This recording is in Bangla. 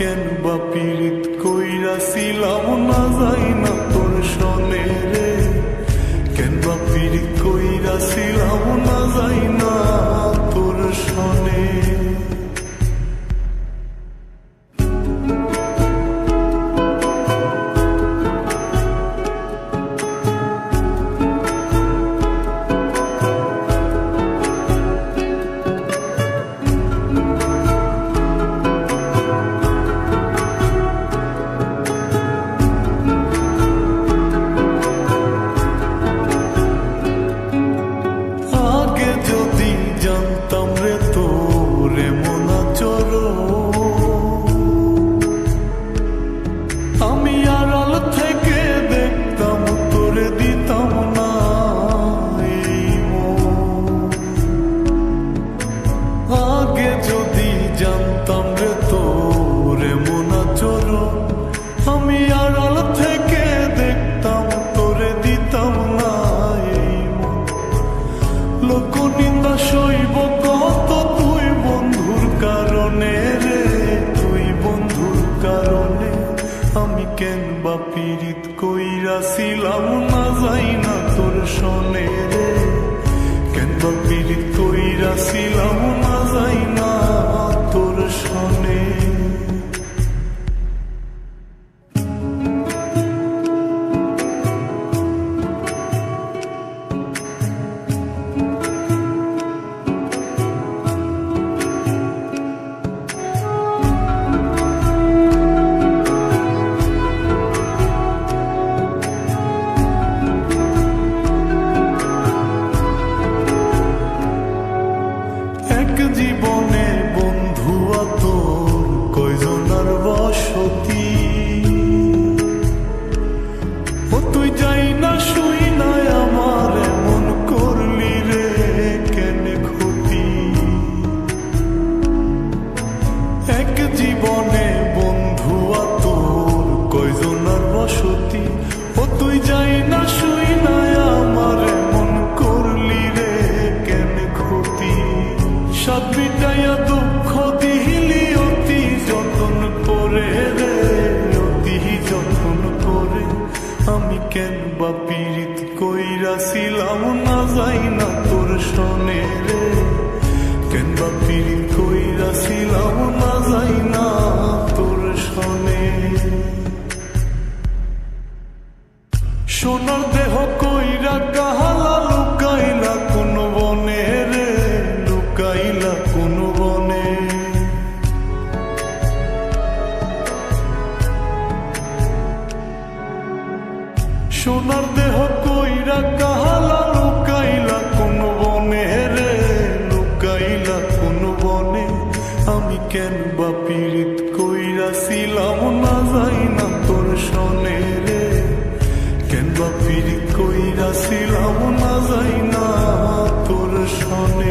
কেন বা পীড়িত কইরাছিলাম না যাই না তোর সনে রে, কেন বা পীড়িত কইরাছিলাম না যাই না তোর সনে। লোকনিন্দা সইব কত তুই বন্ধুর কারণে রে, তুই বন্ধুর কারণে। আমি কেন বা পীড়িত কইরাছিলাম না যাই না তোর সনে রে, কেন বা পীড়িত কইরাছিলাম না যাই না তোর সনে। জীবনে বন্ধু তোর কয়জনার বসতি, ও তুই যাই না শুই না আমার এমন করলি রে কেন ক্ষতি। এক জীবনে বন্ধু তোর কয়জনার বসতি, ও তুই যাই না শুই না আমার এমন করলি রে কেন ক্ষতি। সব মিটাইয়া দুঃখ দিলি অতি যতন করে রে, অতি যতন করে। আমি কেন বা পীড়িত কইরাছিলাম না যাই না তোর সনে রে, কেন বা পীড়িত কইরাছিলাম না যাই না তোর সনে। সোনার দেহ কইরা কাহালা লুকাইলা কোন বনে রে, লুকাইলা কোন বনে। সোনার দেহ কইরা কাহালা লুকাইলা কোন বনে রে, লুকাইলা কোন বনে। আমি কেন বা পীড়িত কইরাছিলাম না যাই না তোর সনে রে, কেন বা পীড়িত কইরাছিলাম না যাই না তোর সনে।